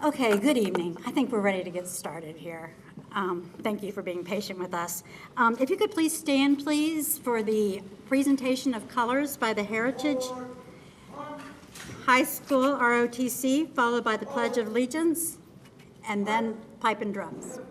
Okay, good evening. I think we're ready to get started here. Thank you for being patient with us. If you could please stand, please, for the presentation of colors by the Heritage High School ROTC, followed by the Pledge of Allegiance, and then pipe and drums.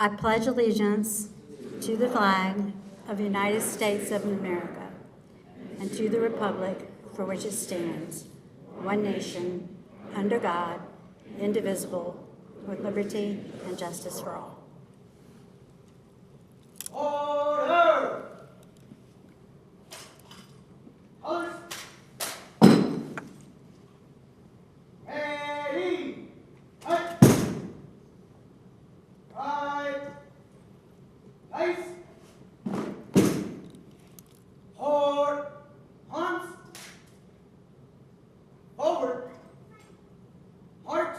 I pledge allegiance to the flag of the United States of America and to the republic for which it stands, one nation, under God, indivisible, with liberty and justice for all. Order! Colors! Ready! Hut! Right! Place! Hold! Arms! Forward! March!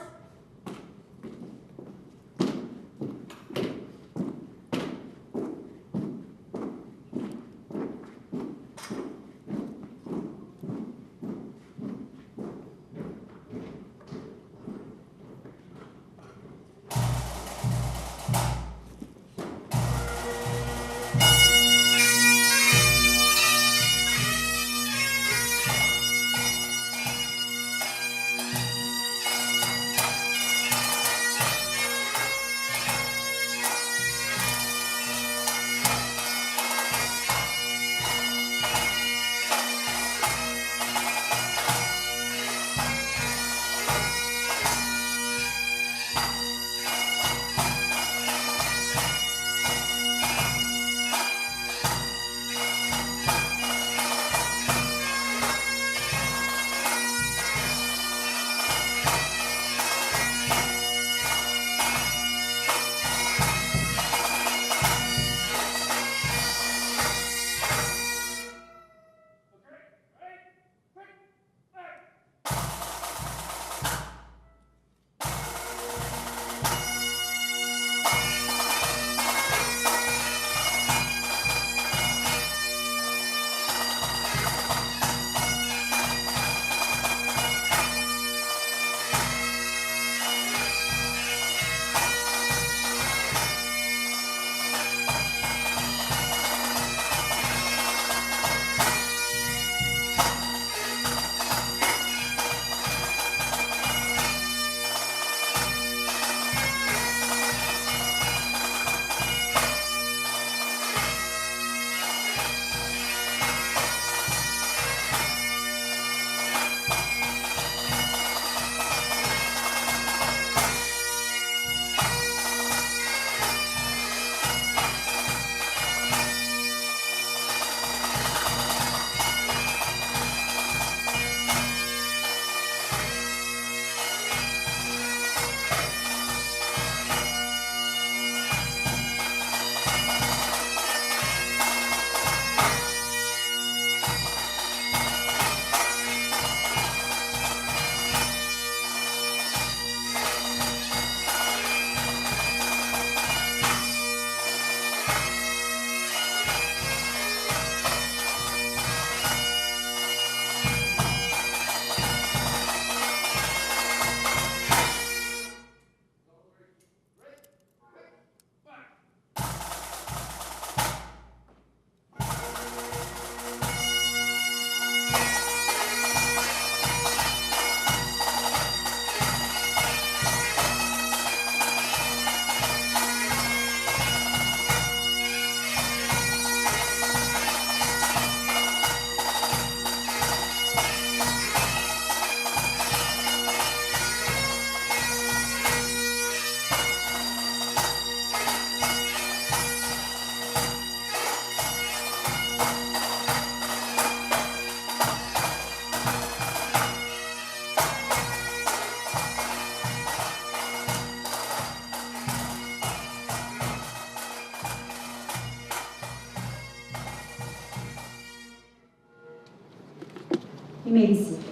You may be seated.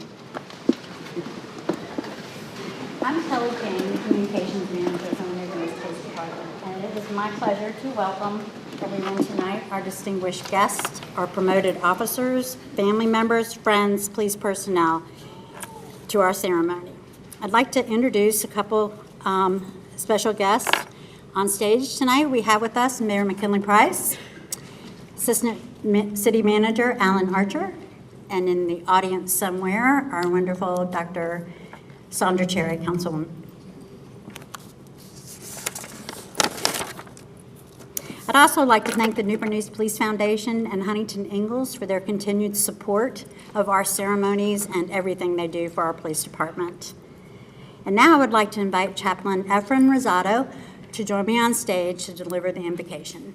I'm Kelly King, Communications Manager from the Newport News Police Department, and it is my pleasure to welcome everyone tonight, our distinguished guests, our promoted officers, family members, friends, police personnel, to our ceremony. I'd like to introduce a couple special guests. On stage tonight, we have with us Mayor McKinley Price, Assistant City Manager Alan Archer, and in the audience somewhere, our wonderful Dr. Sandra Cherry, Councilwoman. I'd also like to thank the Newport News Police Foundation and Huntington Ingalls for their continued support of our ceremonies and everything they do for our police department. And now I would like to invite Chaplain Efren Rosado to join me on stage to deliver the invocation.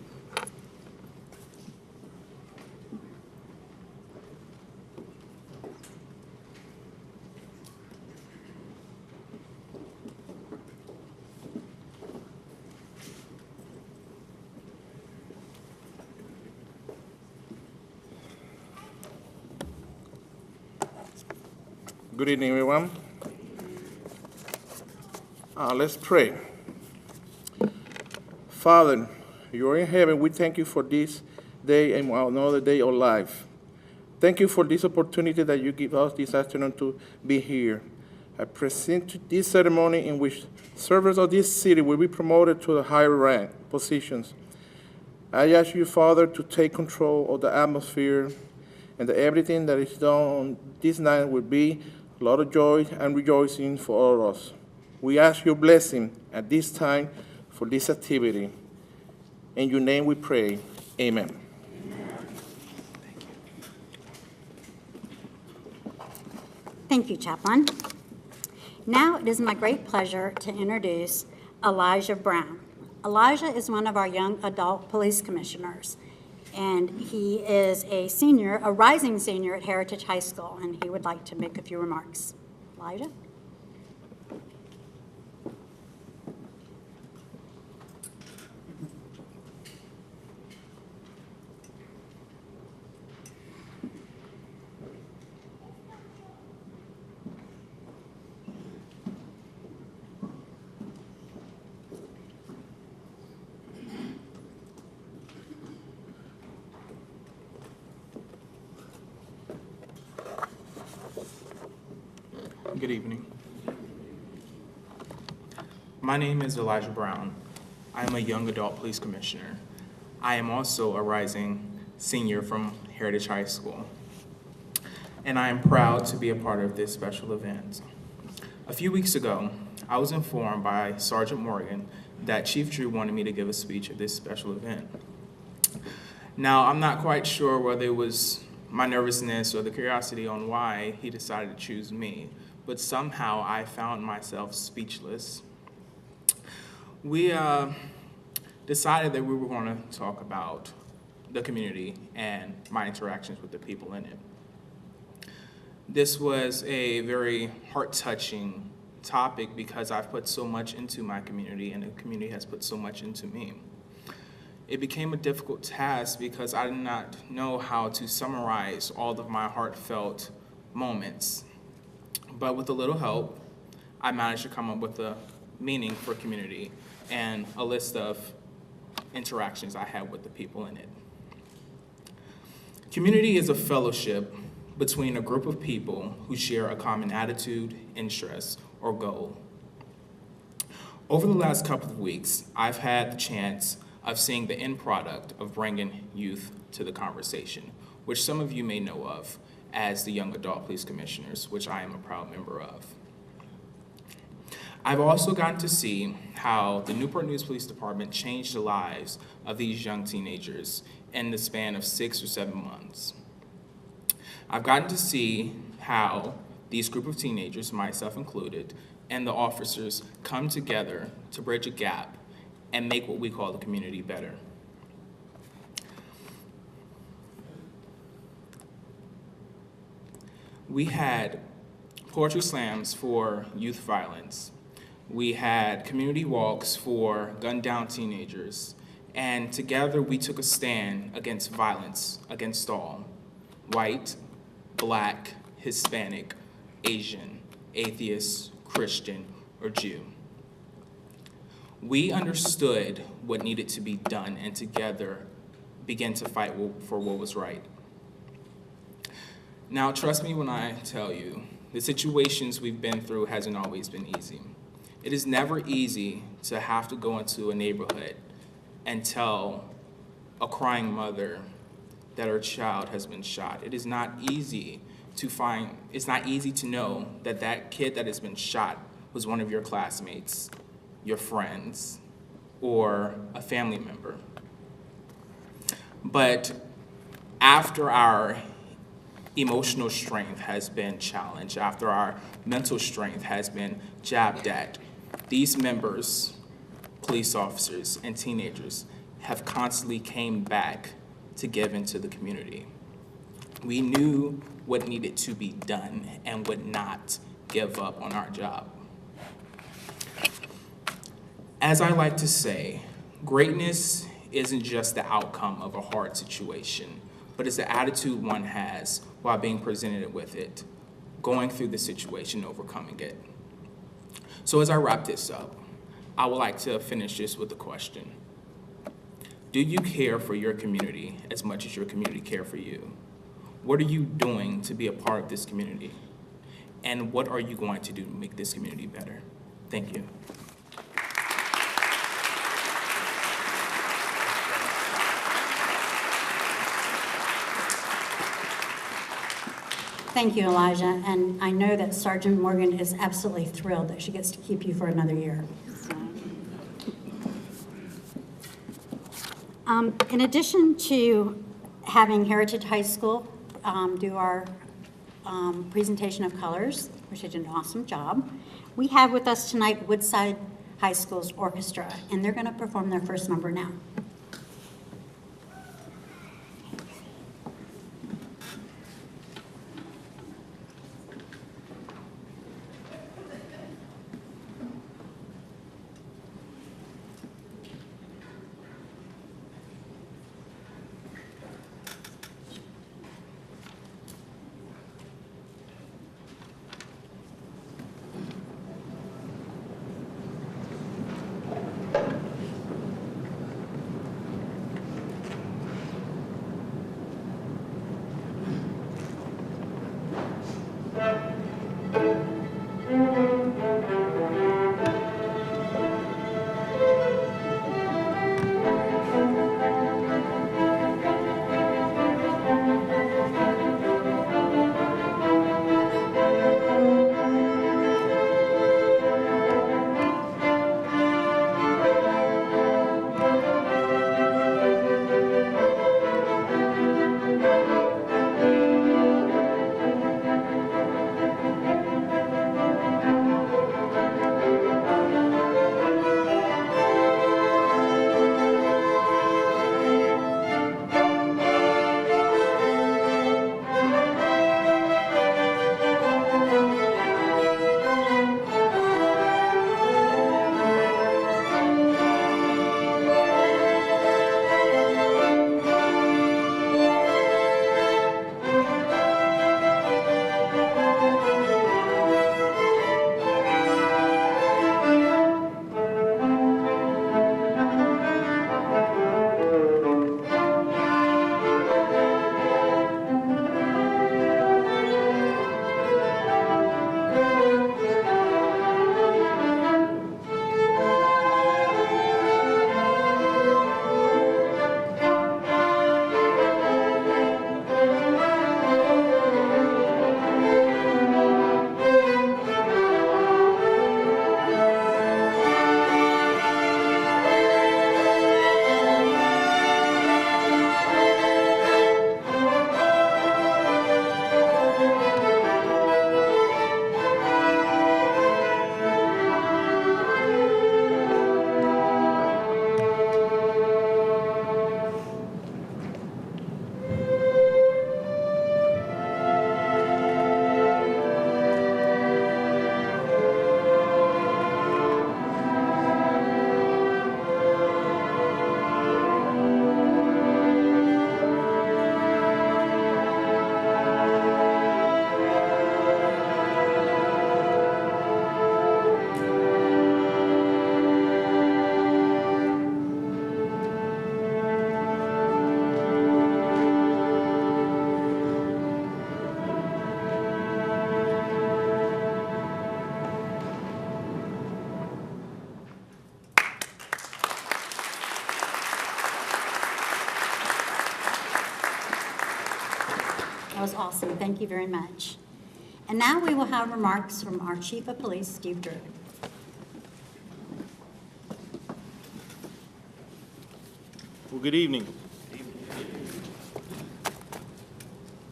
Good evening, everyone. Let's pray. Father, you are in heaven. We thank you for this day and another day of life. Thank you for this opportunity that you give us this afternoon to be here. I present to this ceremony in which servants of this city will be promoted to the higher rank positions. I ask you, Father, to take control of the atmosphere and that everything that is done on this night will be a lot of joy and rejoicing for all of us. We ask your blessing at this time for this activity. In your name we pray, amen. Thank you, Chaplain. Now it is my great pleasure to introduce Elijah Brown. Elijah is one of our young adult police commissioners, and he is a senior, a rising senior at Heritage High School, and he would like to make a few remarks. Elijah? Good evening. My name is Elijah Brown. I am a young adult police commissioner. I am also a rising senior from Heritage High School, and I am proud to be a part of this special event. A few weeks ago, I was informed by Sergeant Morgan that Chief Drew wanted me to give a speech at this special event. Now, I'm not quite sure whether it was my nervousness or the curiosity on why he decided to choose me, but somehow I found myself speechless. We decided that we were going to talk about the community and my interactions with the people in it. This was a very heart-touching topic because I've put so much into my community and the community has put so much into me. It became a difficult task because I did not know how to summarize all of my heartfelt moments. But with a little help, I managed to come up with a meaning for community and a list of interactions I had with the people in it. Community is a fellowship between a group of people who share a common attitude, interest, or goal. Over the last couple of weeks, I've had the chance of seeing the end product of bringing youth to the conversation, which some of you may know of as the Young Adult Police Commissioners, which I am a proud member of. I've also gotten to see how the Newport News Police Department changed the lives of these young teenagers in the span of 6 or 7 months. I've gotten to see how these group of teenagers, myself included, and the officers come together to bridge a gap and make what we call the community better. We had poetry slams for youth violence. We had community walks for gunned down teenagers. And together we took a stand against violence against all, white, Black, Hispanic, Asian, atheist, Christian, or Jew. We understood what needed to be done and together began to fight for what was right. Now, trust me when I tell you, the situations we've been through hasn't always been easy. It is never easy to have to go into a neighborhood and tell a crying mother that her child has been shot. It is not easy it's not easy to know that that kid that has been shot was one of your classmates, your friends, or a family member. But after our emotional strength has been challenged, after our mental strength has been jabbed at, these members, police officers, and teenagers have constantly came back to give into the community. We knew what needed to be done and would not give up on our job. As I like to say, greatness isn't just the outcome of a hard situation, but it's the attitude one has while being presented with it, going through the situation, overcoming it. So as I wrap this up, I would like to finish this with a question. Do you care for your community as much as your community care for you? What are you doing to be a part of this community? And what are you going to do to make this community better? Thank you. Thank you, Elijah, and I know that Sergeant Morgan is absolutely thrilled that she gets to keep you for another year. In addition to having Heritage High School do our presentation of colors, which they did an awesome job, we have with us tonight Woodside High School's orchestra, and they're going to perform their first number now. That was awesome. Thank you very much. And now we will have remarks from our Chief of Police, Steve Drew. Well, good evening.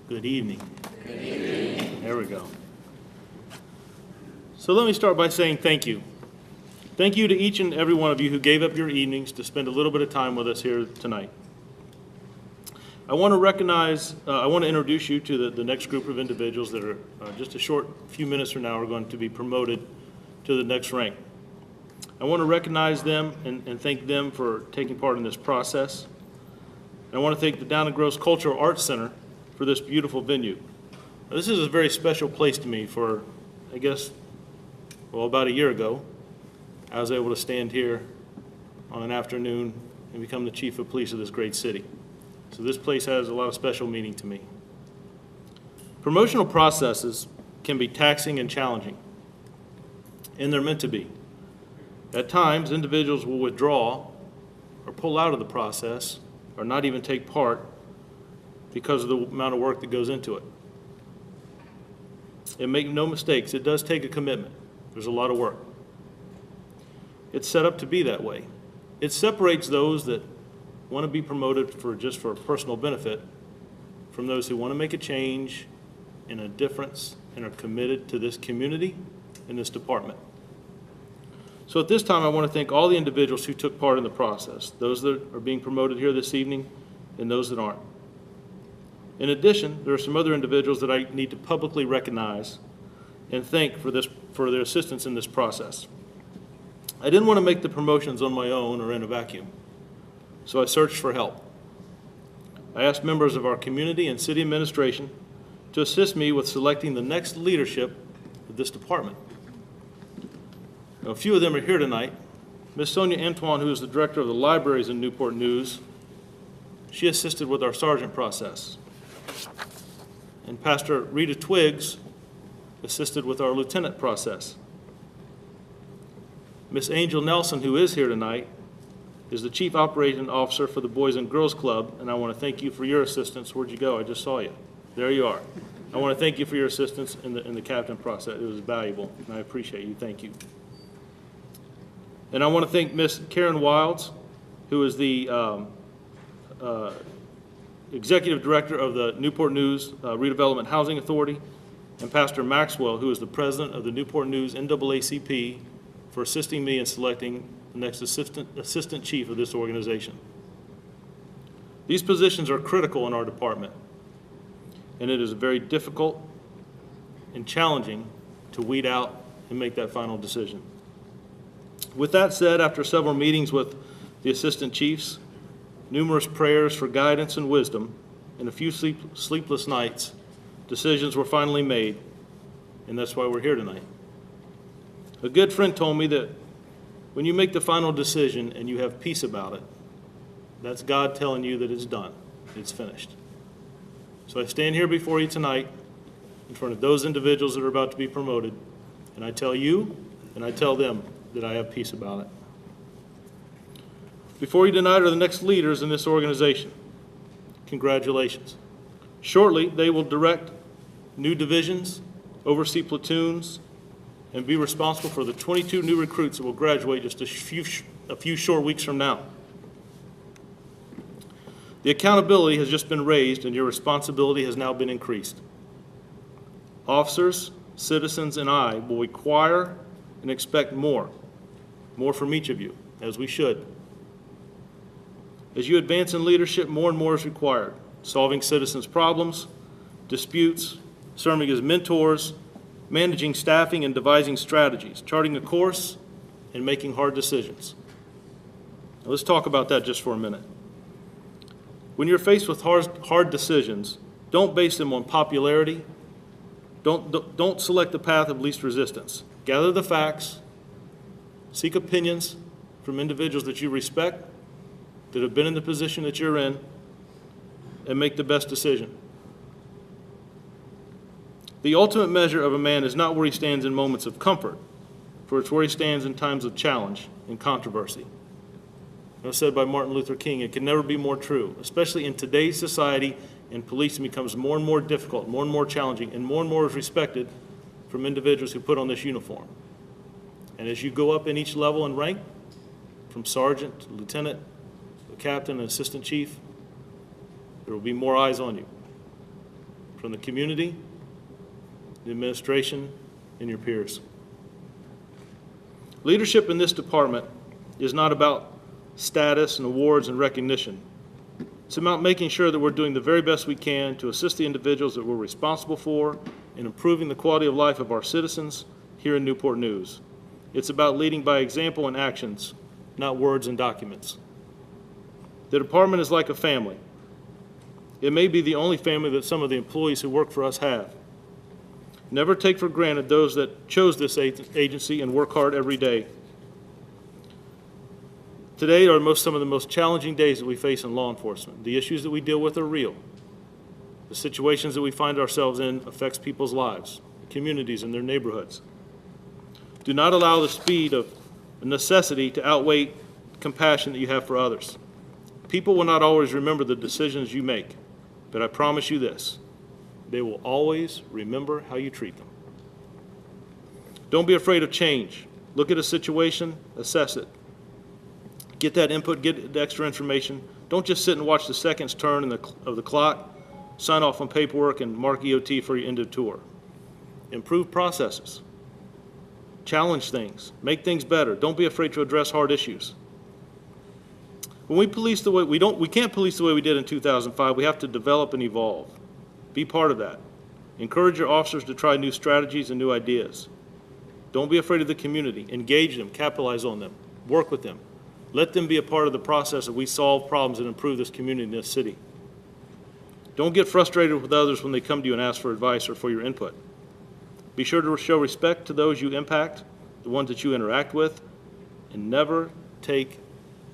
Good evening. Good evening. There we go. So let me start by saying thank you. Thank you to each and every one of you who gave up your evenings to spend a little bit of time with us here tonight. I want to introduce you to the next group of individuals that are just a short few minutes from now are going to be promoted to the next rank. I want to recognize them and thank them for taking part in this process. And I want to thank the Down and Gross Cultural Arts Center for this beautiful venue. Now, this is a very special place to me for, I guess, well, about a year ago, I was able to stand here on an afternoon and become the chief of police of this great city. So this place has a lot of special meaning to me. Promotional processes can be taxing and challenging, and they're meant to be. At times, individuals will withdraw or pull out of the process or not even take part because of the amount of work that goes into it. And make no mistakes, it does take a commitment. There's a lot of work. It's set up to be that way. It separates those that want to be promoted just for personal benefit from those who want to make a change and a difference and are committed to this community and this department. So at this time, I want to thank all the individuals who took part in the process, those that are being promoted here this evening and those that aren't. In addition, there are some other individuals that I need to publicly recognize and thank for their assistance in this process. I didn't want to make the promotions on my own or in a vacuum, so I searched for help. I asked members of our community and city administration to assist me with selecting the next leadership of this department. Now, a few of them are here tonight. Ms. Sonia Antoine, who is the director of the libraries in Newport News, she assisted with our sergeant process. And Pastor Rita Twiggs assisted with our lieutenant process. Miss Angel Nelson, who is here tonight, is the Chief Operating Officer for the Boys and Girls Club, and I want to thank you for your assistance. Where'd you go? I just saw you. There you are. I want to thank you for your assistance in the captain process. It was valuable, and I appreciate you. Thank you. And I want to thank Miss Karen Wilds, who is the Executive Director of the Newport News Redevelopment Housing Authority, and Pastor Maxwell, who is the President of the Newport News NAACP, for assisting me in selecting the next assistant chief of this organization. These positions are critical in our department, and it is very difficult and challenging to weed out and make that final decision. With that said, after several meetings with the assistant chiefs, numerous prayers for guidance and wisdom, and a few sleepless nights, decisions were finally made, and that's why we're here tonight. A good friend told me that when you make the final decision and you have peace about it, that's God telling you that it's done, it's finished. So I stand here before you tonight in front of those individuals that are about to be promoted, and I tell you and I tell them that I have peace about it. Before you tonight are the next leaders in this organization. Congratulations. Shortly, they will direct new divisions, oversee platoons, and be responsible for the 22 new recruits that will graduate just a few short weeks from now. The accountability has just been raised, and your responsibility has now been increased. Officers, citizens, and I will require and expect more from each of you, as we should. As you advance in leadership, more and more is required. Solving citizens' problems, disputes, serving as mentors, managing staffing and devising strategies, charting a course, and making hard decisions. Now, let's talk about that just for a minute. When you're faced with hard decisions, don't base them on popularity. Don't select the path of least resistance. Gather the facts, seek opinions from individuals that you respect, that have been in the position that you're in, and make the best decision. The ultimate measure of a man is not where he stands in moments of comfort, for it's where he stands in times of challenge and controversy. As said by Martin Luther King, it can never be more true, especially in today's society in policing becomes more and more difficult, more and more challenging, and more is respected from individuals who put on this uniform. And as you go up in each level in rank, from sergeant to lieutenant, to captain and assistant chief, there will be more eyes on you from the community, the administration, and your peers. Leadership in this department is not about status and awards and recognition. It's about making sure that we're doing the very best we can to assist the individuals that we're responsible for in improving the quality of life of our citizens here in Newport News. It's about leading by example and actions, not words and documents. The department is like a family. It may be the only family that some of the employees who work for us have. Never take for granted those that chose this agency and work hard every day. Today are some of the most challenging days that we face in law enforcement. The issues that we deal with are real. The situations that we find ourselves in affects people's lives, communities, and their neighborhoods. Do not allow the speed of necessity to outweigh compassion that you have for others. People will not always remember the decisions you make, but I promise you this, they will always remember how you treat them. Don't be afraid of change. Look at a situation, assess it. Get that input, get the extra information. Don't just sit and watch the seconds turn of the clock, sign off on paperwork, and mark EOT for your end of tour. Improve processes. Challenge things. Make things better. Don't be afraid to address hard issues. When we police the way, we can't police the way we did in 2005. We have to develop and evolve. Be part of that. Encourage your officers to try new strategies and new ideas. Don't be afraid of the community. Engage them, capitalize on them, work with them. Let them be a part of the process that we solve problems and improve this community and this city. Don't get frustrated with others when they come to you and ask for advice or for your input. Be sure to show respect to those you impact, the ones that you interact with, and never take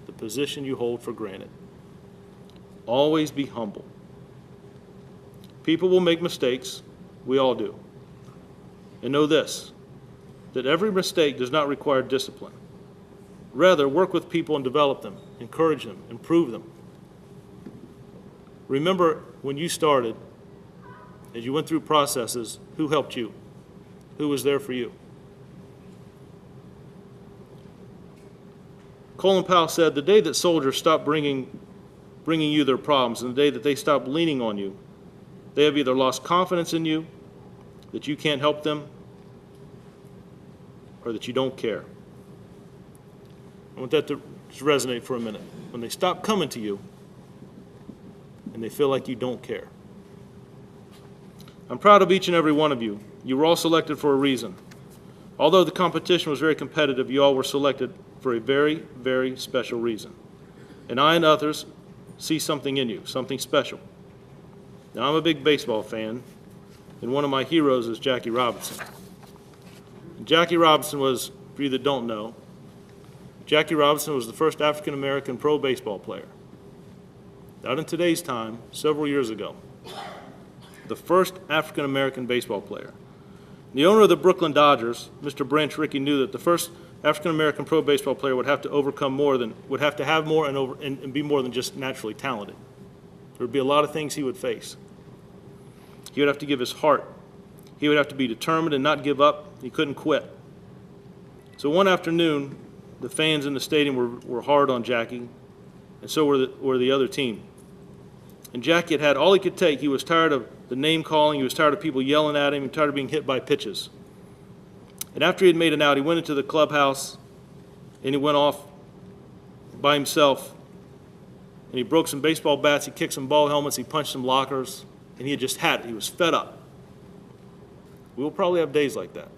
the position you hold for granted. Always be humble. People will make mistakes. We all do. And know this, that every mistake does not require discipline. Rather, work with people and develop them, encourage them, improve them. Remember when you started, as you went through processes, who helped you? Who was there for you? Colin Powell said, the day that soldiers stop bringing you their problems and the day that they stop leaning on you, they have either lost confidence in you, that you can't help them, or that you don't care. I want that to just resonate for a minute. When they stop coming to you and they feel like you don't care. I'm proud of each and every one of you. You were all selected for a reason. Although the competition was very competitive, you all were selected for a very, very special reason. And I and others see something in you, something special. Now, I'm a big baseball fan, and one of my heroes is Jackie Robinson. And Jackie Robinson was, for you that don't know, Jackie Robinson was the first African-American pro baseball player. Not in today's time, several years ago. The first African-American baseball player. The owner of the Brooklyn Dodgers, Mr. Branch Rickey, knew that the first African-American pro baseball player would have to overcome more than, would have to have more and be more than just naturally talented. There would be a lot of things he would face. He would have to give his heart. He would have to be determined and not give up. He couldn't quit. So one afternoon, the fans in the stadium were hard on Jackie, and so were the other team. And Jackie had all he could take. He was tired of the name calling. He was tired of people yelling at him. He was tired of being hit by pitches. And after he had made an out, he went into the clubhouse, and he went off by himself. And he broke some baseball bats. He kicked some ball helmets. He punched some lockers. And he had just had it. He was fed up. We will probably have days like that.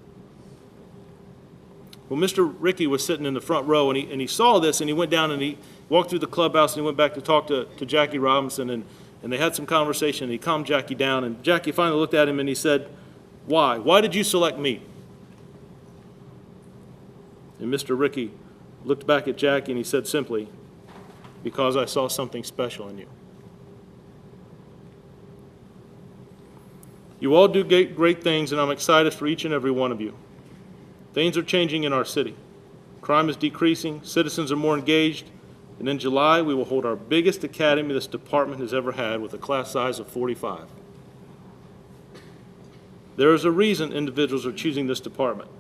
Well, Mr. Rickey was sitting in the front row, and he saw this, and he went down and he walked through the clubhouse, and he went back to talk to Jackie Robinson, and they had some conversation, and he calmed Jackie down, and Jackie finally looked at him, and he said, "Why? Why did you select me?" And Mr. Rickey looked back at Jackie, and he said simply, "Because I saw something special in you." You all do great things, and I'm excited for each and every one of you. Things are changing in our city. Crime is decreasing, citizens are more engaged, And in July, we will hold our biggest academy this department has ever had with a class size of 45. There is a reason individuals are choosing this department.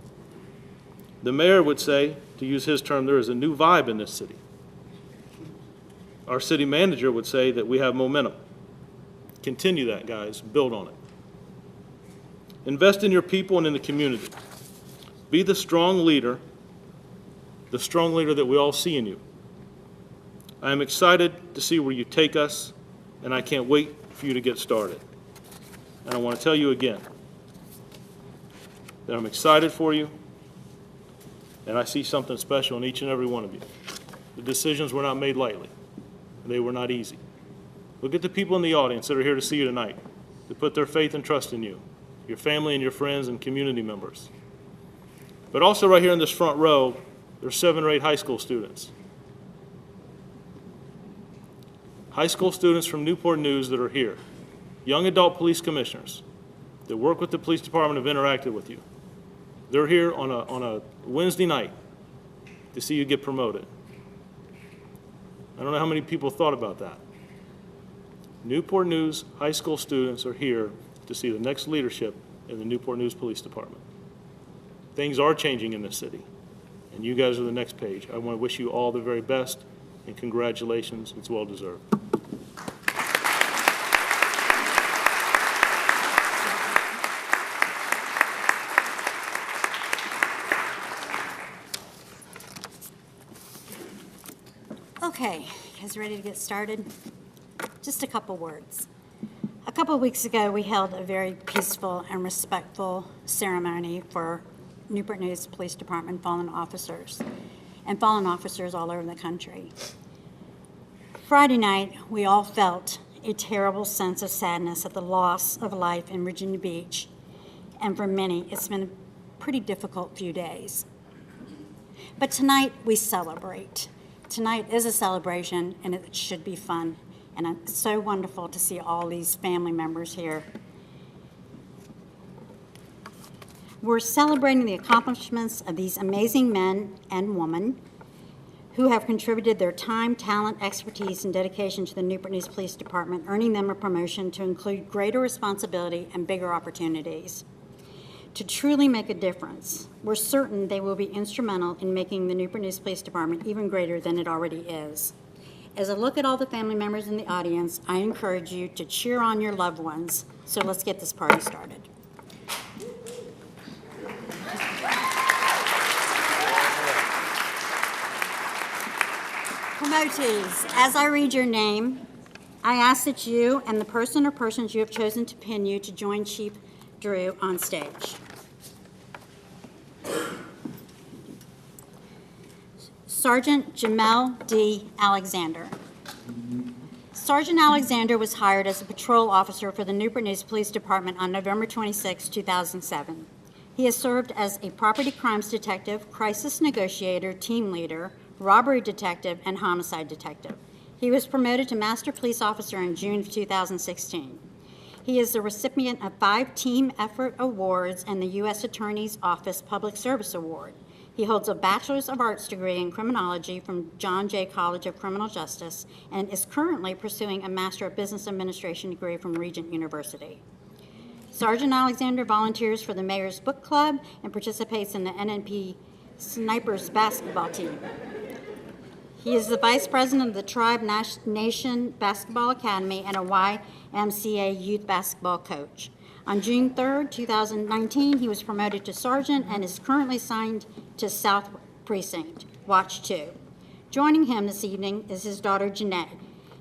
The mayor would say, to use his term, there is a new vibe in this city. Our city manager would say that we have momentum. Continue that, guys. Build on it. Invest in your people and in the community. Be the strong leader that we all see in you. I am excited to see where you take us, and I can't wait for you to get started. And I want to tell you again that I'm excited for you, and I see something special in each and every one of you. The decisions were not made lightly. They were not easy. Look at the people in the audience that are here to see you tonight, that put their faith and trust in you, your family and your friends and community members. But also right here in this front row, there's 7 or 8 high school students. High school students from Newport News that are here, young adult police commissioners that work with the police department, have interacted with you. They're here on a Wednesday night to see you get promoted. I don't know how many people thought about that. Newport News high school students are here to see the next leadership in the Newport News Police Department. Things are changing in this city, and you guys are the next page. I want to wish you all the very best, and congratulations. It's well deserved. Okay, you guys ready to get started? Just a couple words. A couple of weeks ago, we held a very peaceful and respectful ceremony for Newport News Police Department fallen officers and fallen officers all over the country. Friday night, we all felt a terrible sense of sadness at the loss of life in Virginia Beach, and for many, it's been a pretty difficult few days. But tonight, we celebrate. Tonight is a celebration, and it should be fun. And it's so wonderful to see all these family members here. We're celebrating the accomplishments of these amazing men and women who have contributed their time, talent, expertise, and dedication to the Newport News Police Department, earning them a promotion to include greater responsibility and bigger opportunities. To truly make a difference, we're certain they will be instrumental in making the Newport News Police Department even greater than it already is. As I look at all the family members in the audience, I encourage you to cheer on your loved ones. So let's get this party started. Promotees, as I read your name, I ask that you and the person or persons you have chosen to pin you to join Chief Drew on stage. Sergeant Jamel D. Alexander. Sergeant Alexander was hired as a patrol officer for the Newport News Police Department on November 26, 2007. He has served as a property crimes detective, crisis negotiator, team leader, robbery detective, and homicide detective. He was promoted to Master Police Officer in June of 2016. He is the recipient of 5 Team Effort Awards and the U.S. Attorney's Office Public Service Award. He holds a Bachelor's of Arts degree in criminology from John Jay College of Criminal Justice and is currently pursuing a Master of Business Administration degree from Regent University. Sergeant Alexander volunteers for the Mayor's Book Club and participates in the NNPD Snipers basketball team. He is the Vice President of the Tribe Nation Basketball Academy and a YMCA youth basketball coach. On June 3, 2019, he was promoted to sergeant and is currently assigned to South Precinct, Watch 2. Joining him this evening is his daughter, Jeanette,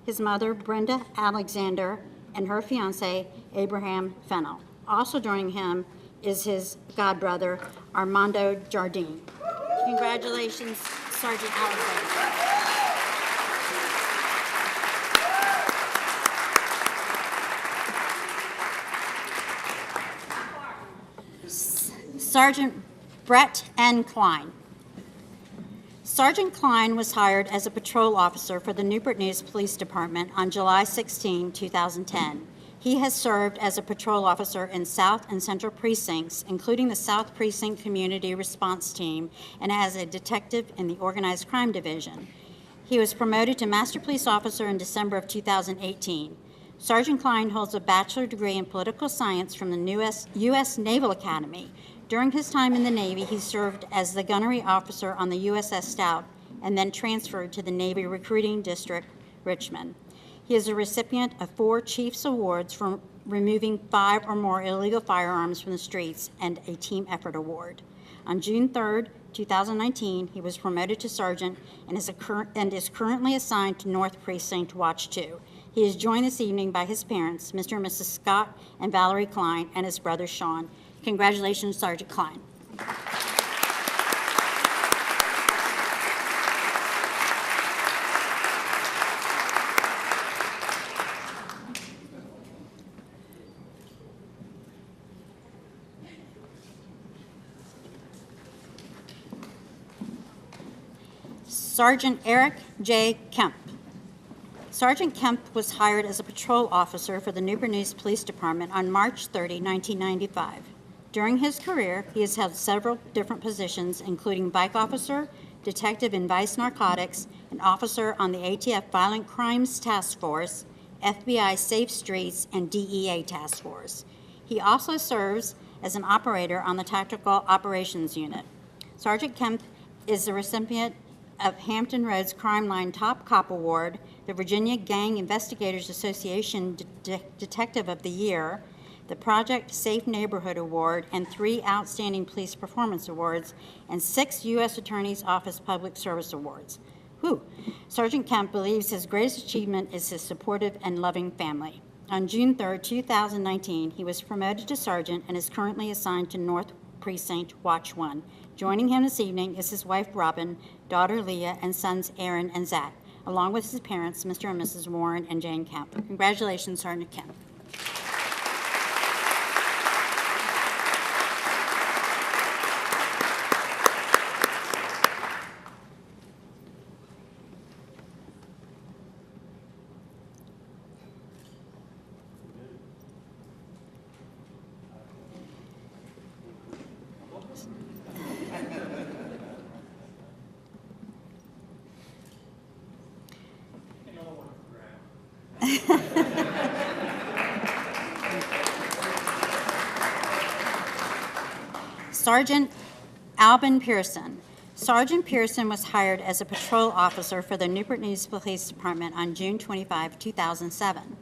his mother, Brenda Alexander, and her fiancé, Abraham Fennell. Also joining him is his godbrother, Armando Jardine. Congratulations, Sergeant Alexander. Sergeant Brett N. Klein. Sergeant Klein was hired as a patrol officer for the Newport News Police Department on July 16, 2010. He has served as a patrol officer in South and Central precincts, including the South Precinct Community Response Team, and as a detective in the Organized Crime Division. he was promoted to Master Police Officer in December of 2018. Sergeant Klein holds a bachelor's degree in political science from the U.S. Naval Academy. During his time in the Navy, he served as the gunnery officer on the USS Stout and then transferred to the Navy Recruiting District, Richmond. He is a recipient of 4 Chiefs Awards for removing 5 or more illegal firearms from the streets and a Team Effort Award. On June 3rd, 2019, he was promoted to sergeant and is currently assigned to North Precinct Watch 2. He is joined this evening by his parents, Mr. and Mrs. Scott and Valerie Klein, and his brother Sean. Congratulations, Sergeant Klein. Sergeant Eric J. Kemp. Sergeant Kemp was hired as a patrol officer for the Newport News Police Department on March 30, 1995. During his career, he has held several different positions, including bike officer, detective in vice narcotics, and officer on the ATF Violent Crimes Task Force, FBI Safe Streets, and DEA Task Force. He also serves as an operator on the Tactical Operations Unit. Sergeant Kemp is the recipient of Hampton Roads Crime Line Top Cop Award, the Virginia Gang Investigators Association Detective of the Year, the Project Safe Neighborhood Award, and 3 Outstanding Police Performance Awards, and 6 U.S. Attorney's Office Public Service Awards. Whew. Sergeant Kemp believes his greatest achievement is his supportive and loving family. On June 3, 2019, he was promoted to sergeant and is currently assigned to North Precinct Watch 1. Joining him this evening is his wife, Robin, daughter, Leah, and sons, Aaron and Zach, along with his parents, Mr. and Mrs. Warren and Jane Kemp. Congratulations, Sergeant Kemp. Sergeant Alvin Pearson. Sergeant Pearson was hired as a patrol officer for the Newport News Police Department on June 25, 2007.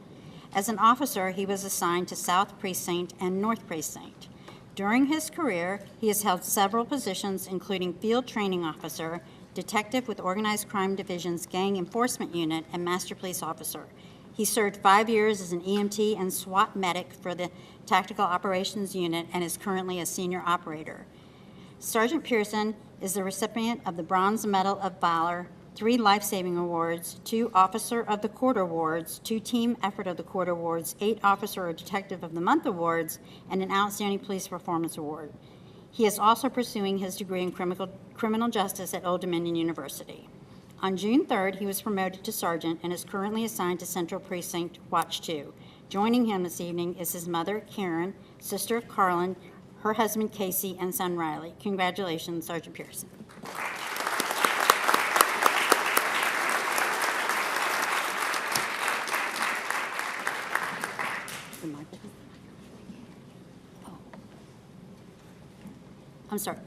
As an officer, he was assigned to South Precinct and North Precinct. During his career, he has held several positions, including Field Training Officer, Detective with Organized Crime Division's Gang Enforcement Unit, and Master Police Officer. He served 5 years as an EMT and SWAT medic for the Tactical Operations Unit and is currently a senior operator. Sergeant Pearson is the recipient of the Bronze Medal of Valor, 3 Life-Saving Awards, 2 Officer of the Quarter Awards, 2 Team Effort of the Quarter Awards, 8 Officer or Detective of the Month Awards, and an Outstanding Police Performance Award. He is also pursuing his degree in criminal justice at Old Dominion University. On June 3rd, he was promoted to sergeant and is currently assigned to Central Precinct Watch 2. Joining him this evening is his mother, Karen, sister Carlin, her husband, Casey, and son, Riley. Congratulations, Sergeant Pearson. Oh. I'm sorry.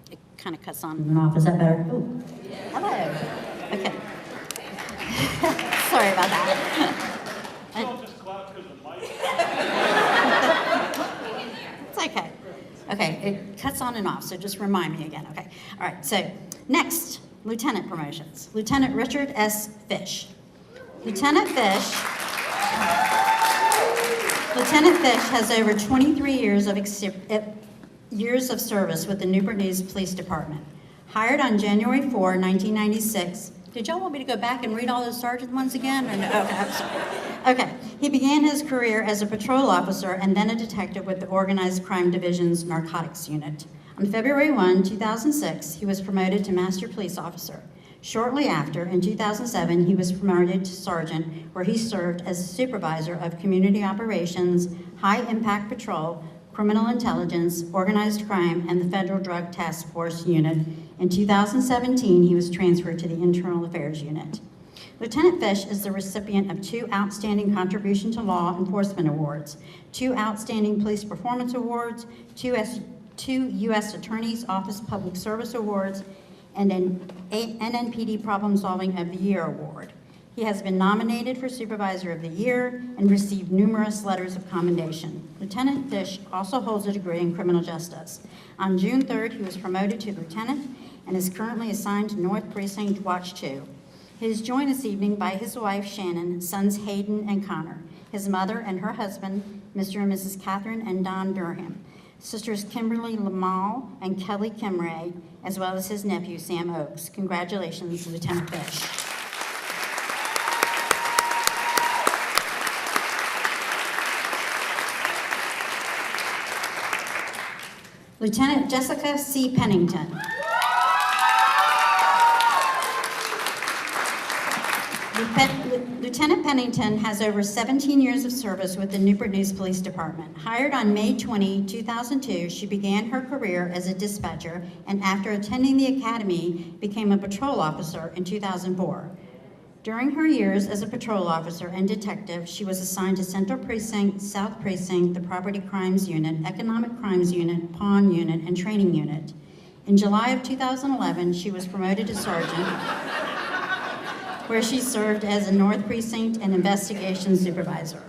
It kind of cuts on and off. Is that better? Ooh. Hello. Okay. Sorry about that. It's okay. Okay, it cuts on and off, so just remind me again, okay? All right, so next, lieutenant promotions. Lieutenant Richard S. Fish. Lieutenant Fish has over 23 years of service with the Newport News Police Department. Hired on January 4, 1996. Did y'all want me to go back and read all those sergeant ones again? Or no? Okay, I'm sorry. Okay, he began his career as a patrol officer and then a detective with the Organized Crime Division's Narcotics Unit. On February 1, 2006, he was promoted to Master Police Officer. Shortly after, in 2007, he was promoted to sergeant, where he served as supervisor of community operations, high impact patrol, Criminal Intelligence, Organized Crime, and the Federal Drug Task Force Unit. In 2017, he was transferred to the Internal Affairs Unit. Lieutenant Fish is the recipient of 2 Outstanding Contribution to Law Enforcement Awards, 2 Outstanding Police Performance Awards, 2 U.S. Attorney's Office Public Service Awards, and an NNPD Problem Solving of the Year Award. He has been nominated for Supervisor of the Year and received numerous letters of commendation. Lieutenant Fish also holds a degree in criminal justice. On June 3rd, he was promoted to lieutenant and is currently assigned to North Precinct Watch 2. He is joined this evening by his wife, Shannon, sons Hayden and Connor, his mother and her husband, Mr. and Mrs. Catherine and Don Durham, sisters Kimberly Lamal and Kelly Kimray, as well as his nephew, Sam Oakes. Congratulations, Lieutenant Fish. Lieutenant Jessica C. Pennington. Lieutenant Pennington has over 17 years of service with the Newport News Police Department. Hired on May 20, 2002, she began her career as a dispatcher and after attending the academy, became a patrol officer in 2004. During her years as a patrol officer and detective, she was assigned to Central Precinct, South Precinct, the Property Crimes Unit, Economic Crimes Unit, Pawn Unit, and Training Unit. In July of 2011, she was promoted to sergeant, where she served as a North Precinct and Investigations Supervisor,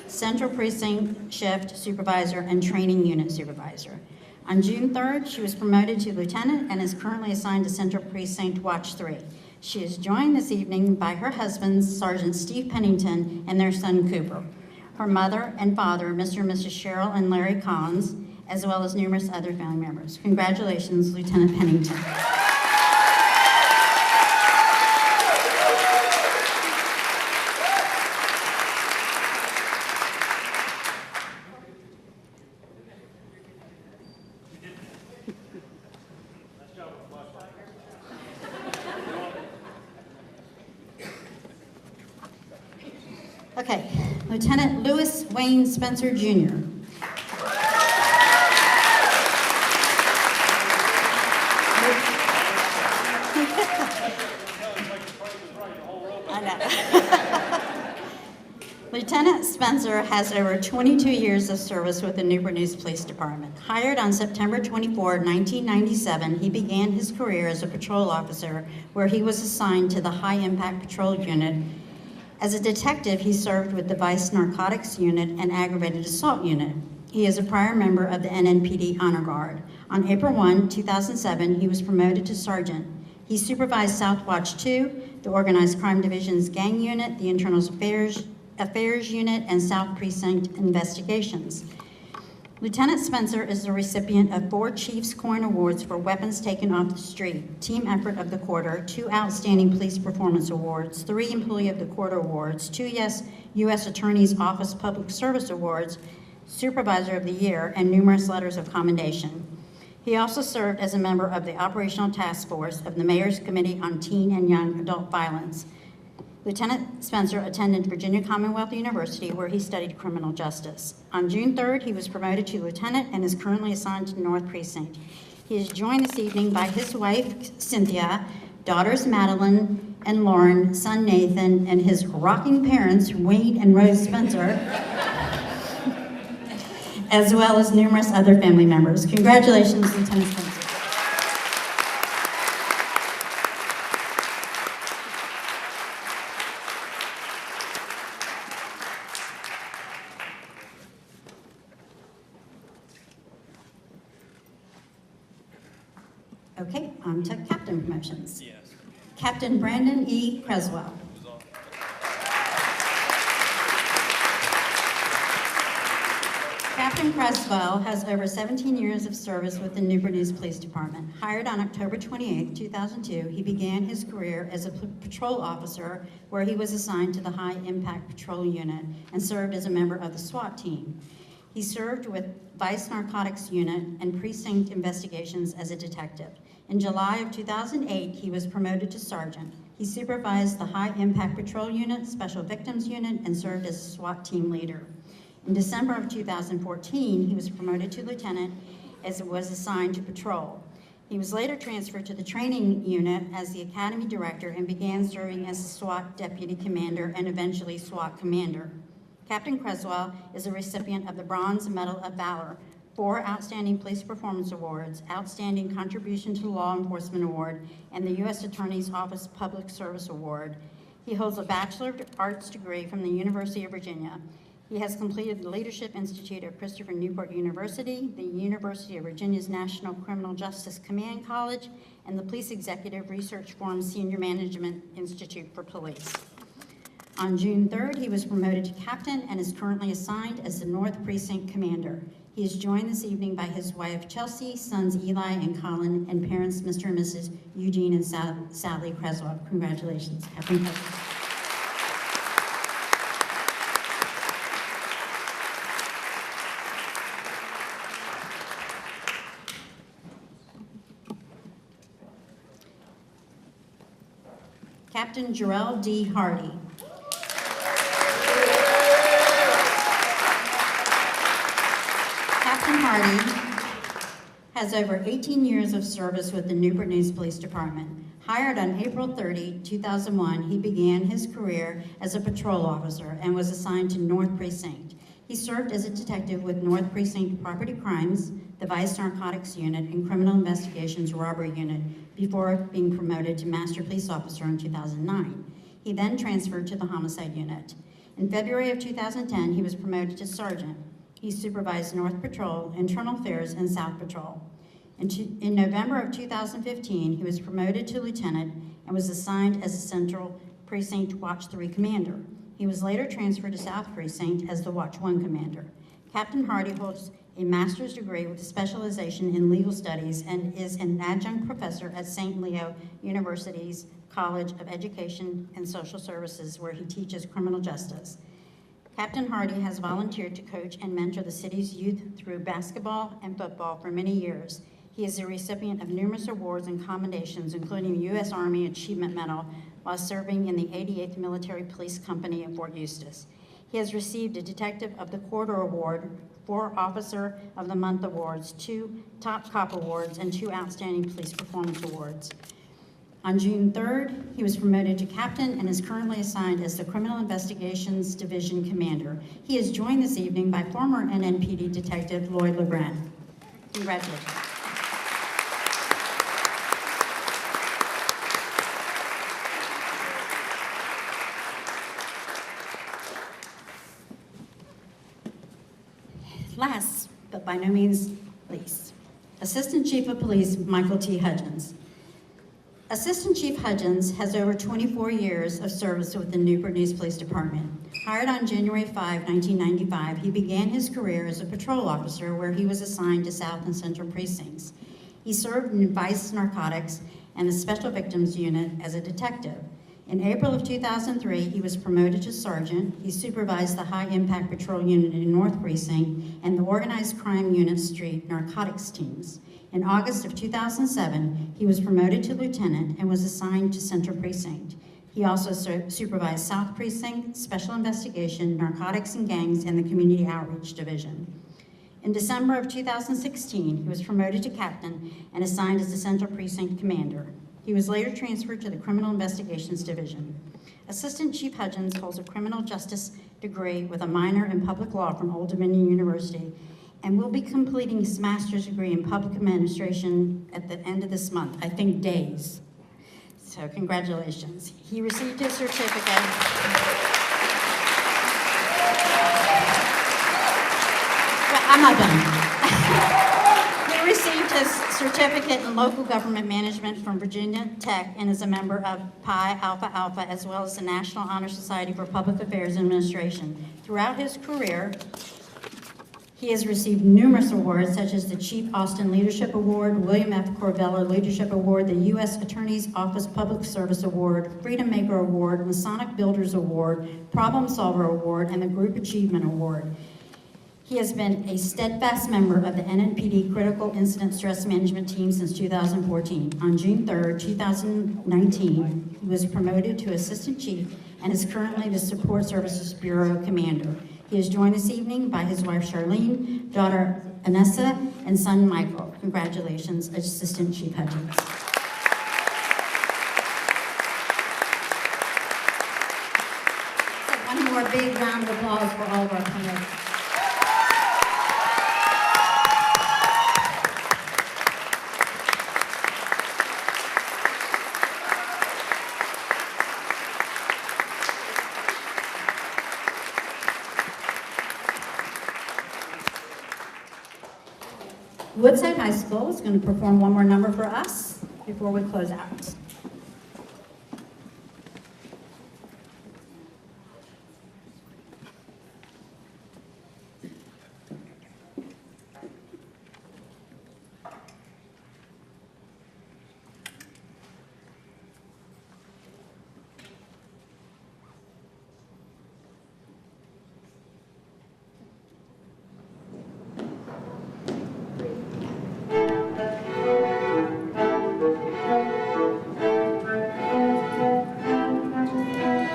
Central Precinct Shift Supervisor, and Training Unit Supervisor. On June 3rd, she was promoted to lieutenant and is currently assigned to Central Precinct Watch 3. She is joined this evening by her husband, Sergeant Steve Pennington, and their son, Cooper, her mother and father, Mr. and Mrs. Cheryl and Larry Collins, as well as numerous other family members. Congratulations, Lieutenant Pennington. Okay, Lieutenant Lewis Wayne Spencer, Jr. Lieutenant Spencer has over 22 years of service with the Newport News Police Department. Hired on September 24, 1997, he began his career as a patrol officer where he was assigned to the High Impact Patrol Unit. As a detective, he served with the Vice Narcotics Unit and Aggravated Assault Unit. He is a prior member of the NNPD Honor Guard. On April 1, 2007, he was promoted to sergeant. He supervised South Watch 2, the Organized Crime Division's Gang Unit, the Internal Affairs Unit, and South Precinct Investigations. Lieutenant Spencer is the recipient of 4 Chiefs Coin Awards for weapons taken off the street, Team Effort of the Quarter, 2 Outstanding Police Performance Awards, 3 Employee of the Quarter Awards, 2 U.S. Attorney's Office Public Service Awards, Supervisor of the Year, and numerous letters of commendation. He also served as a member of the Operational Task Force of the Mayor's Committee on Teen and Young Adult Violence. Lieutenant Spencer attended Virginia Commonwealth University, where he studied criminal justice. On June 3rd, he was promoted to lieutenant and is currently assigned to North Precinct. He is joined this evening by his wife, Cynthia, daughters Madeline and Lauren, son Nathan, and his rocking parents, Wayne and Rose Spencer, as well as numerous other family members. Congratulations, Lieutenant Spencer. Okay, on to captain promotions. Yes. Captain Brandon E. Creswell. Captain Creswell has over 17 years of service with the Newport News Police Department. Hired on October 28, 2002, he began his career as a patrol officer where he was assigned to the High Impact Patrol Unit and served as a member of the SWAT team. He served with Vice Narcotics Unit and Precinct Investigations as a detective. In July of 2008, he was promoted to sergeant. He supervised the High Impact Patrol Unit, Special Victims Unit, and served as a SWAT team leader. In December of 2014, he was promoted to lieutenant as it was assigned to patrol. He was later transferred to the training unit as the academy director and began serving as the SWAT deputy commander and eventually SWAT commander. Captain Creswell is a recipient of the Bronze Medal of Valor, 4 Outstanding Police Performance Awards, Outstanding Contribution to Law Enforcement Award, and the U.S. Attorney's Office Public Service Award. He holds a Bachelor of Arts degree from the University of Virginia. He has completed the Leadership Institute at Christopher Newport University, the University of Virginia's National Criminal Justice Command College, and the Police Executive Research Forum Senior Management Institute for Police. On June 3rd, he was promoted to captain and is currently assigned as the North Precinct Commander. He is joined this evening by his wife Chelsea, sons Eli and Colin, and parents Mr. and Mrs. Eugene and Sally Creswell. Congratulations, Captain Creswell. Captain Jarrell D. Hardy. Captain Hardy has over 18 years of service with the Newport News Police Department. Hired on April 30, 2001, he began his career as a patrol officer and was assigned to North Precinct. He served as a detective with North Precinct Property Crimes, the Vice Narcotics Unit, and Criminal Investigations Robbery Unit before being promoted to Master Police Officer in 2009. He then transferred to the Homicide Unit. In February of 2010, he was promoted to Sergeant. He supervised North Patrol, Internal Affairs, and South Patrol. In November of 2015, he was promoted to Lieutenant and was assigned as the Central Precinct Watch 3 Commander. He was later transferred to South Precinct as the Watch 1 Commander. Captain Hardy holds a master's degree with a specialization in legal studies and is an adjunct professor at St. Leo University's College of Education and Social Services, where he teaches criminal justice. Captain Hardy has volunteered to coach and mentor the city's youth through basketball and football for many years. He is a recipient of numerous awards and commendations, including the U.S. Army Achievement Medal, while serving in the 88th Military Police Company at Fort Eustis. He has received a Detective of the Quarter Award, 4 Officer of the Month Awards, 2 Top Cop Awards, and 2 Outstanding Police Performance Awards. On June 3rd, he was promoted to captain and is currently assigned as the Criminal Investigations Division Commander. He is joined this evening by former NNPD Detective Lloyd LeBren. Congratulations. Last, but by no means least, Assistant Chief of Police Michael T. Hudgens. Assistant Chief Hudgens has over 24 years of service with the Newport News Police Department. Hired on January 5, 1995, he began his career as a patrol officer where he was assigned to South and Central Precincts. He served in Vice Narcotics and the Special Victims Unit as a detective. In April of 2003, he was promoted to sergeant. He supervised the High Impact Patrol Unit in North Precinct and the Organized Crime Unit Street Narcotics teams. In August of 2007, he was promoted to lieutenant and was assigned to Central Precinct. He also supervised South Precinct, Special Investigation, Narcotics and Gangs, and the Community Outreach Division. In December of 2016, he was promoted to captain and assigned as the Central Precinct Commander. He was later transferred to the Criminal Investigations Division. Assistant Chief Hudgens holds a criminal justice degree with a minor in public law from Old Dominion University and will be completing his master's degree in public administration at the end of this month, I think days. So congratulations. He received his certificate. Well, I'm not done. He received his certificate in local government management from Virginia Tech and is a member of Pi Alpha Alpha, as well as the National Honor Society for Public Affairs and Administration. Throughout his career, he has received numerous awards, such as the Chief Austin Leadership Award, William F. Corbella Leadership Award, the U.S. Attorney's Office Public Service Award, Freedom Maker Award, Masonic Builders Award, Problem Solver Award, and the Group Achievement Award. He has been a steadfast member of the NNPD Critical Incident Stress Management Team since 2014. On June 3rd, 2019, he was promoted to Assistant Chief and is currently the Support Services Bureau Commander. He is joined this evening by his wife Charlene, daughter Anessa, and son Michael. Congratulations, Assistant Chief Hutchins. So one more big round of applause for all of our colors. Woodside High School is going to perform one more number for us before we close out.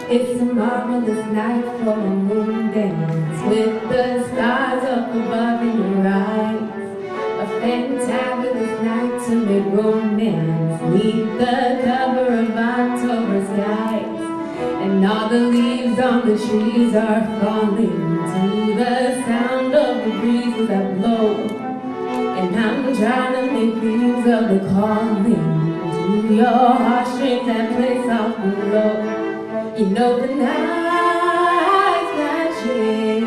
It's a marvelous night for a moon dance with the stars up above in your eyes. A fantabulous night to make romance neath the cover of October skies. And all the leaves on the trees are falling to the sound of the breezes that blow. And I'm trying to make things of the calling to your heartstrings that play soft and low. You know the night's magic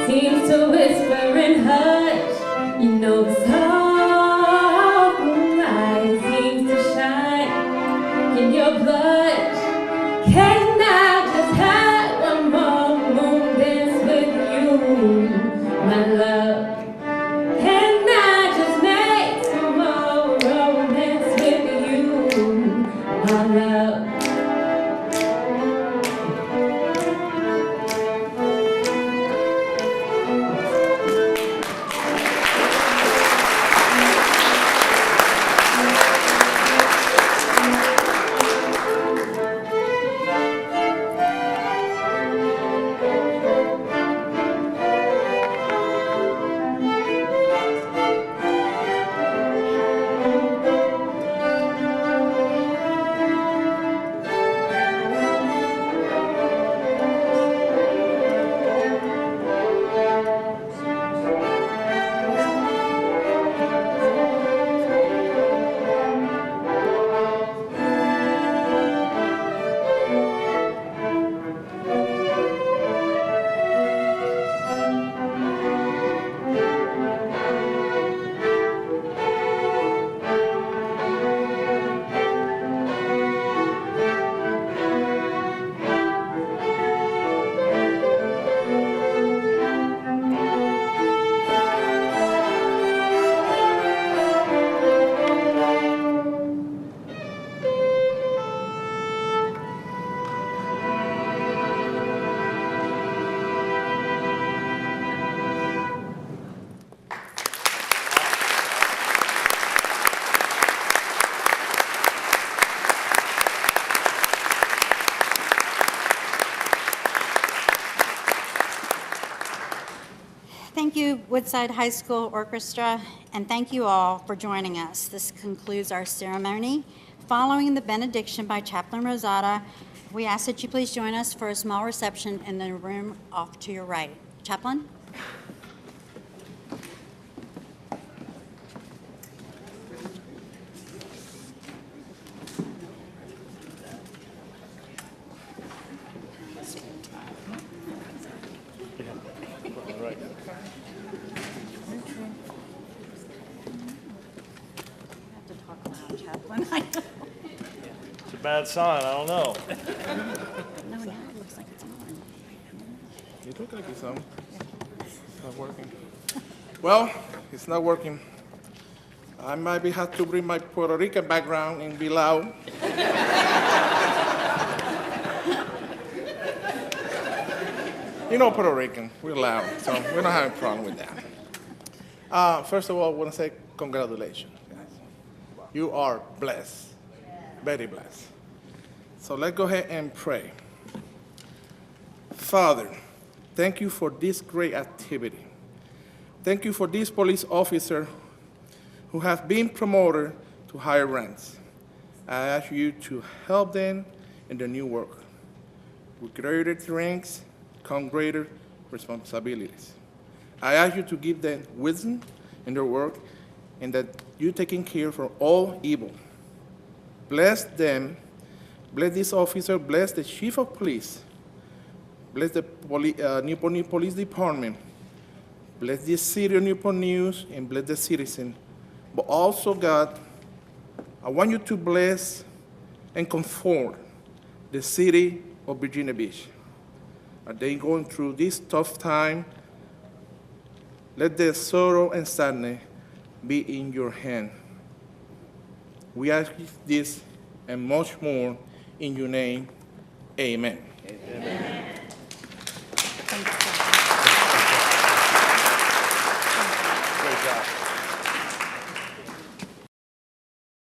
seems to whisper and hush. You know the soft moonlight seems to shine in your blush. Can I just have one more moon dance with you, my love? Can I just make some more romance with you, my love? Thank you, Woodside High School Orchestra, and thank you all for joining us. This concludes our ceremony. Following the benediction by Chaplain Rosada, we ask that you please join us for a small reception in the room off to your right. Chaplain? It's a bad sign, I don't know. No, now it looks like it's on. It looks like it's on. It's not working. Well, it's not working. I might have to bring my Puerto Rican background and be loud. You know Puerto Rican, we're loud, so we don't have a problem with that. First of all, I want to say congratulations, guys. You are blessed, very blessed. So let's go ahead and pray. Father, Thank you for this great activity. Thank you for these police officers who have been promoted to higher ranks. I ask you to help them in their new work. With greater ranks come greater responsibilities. I ask you to give them wisdom in their work and that you're taking care for all evil. Bless them, bless this officer, bless the chief of police, bless the Newport News Police Department, bless this city of Newport News, and bless the citizen. But also, God, I want you to bless and comfort the city of Virginia Beach. Are they going through this tough time? Let their sorrow and sadness be in your hand. We ask this and much more in your name. Amen. Amen.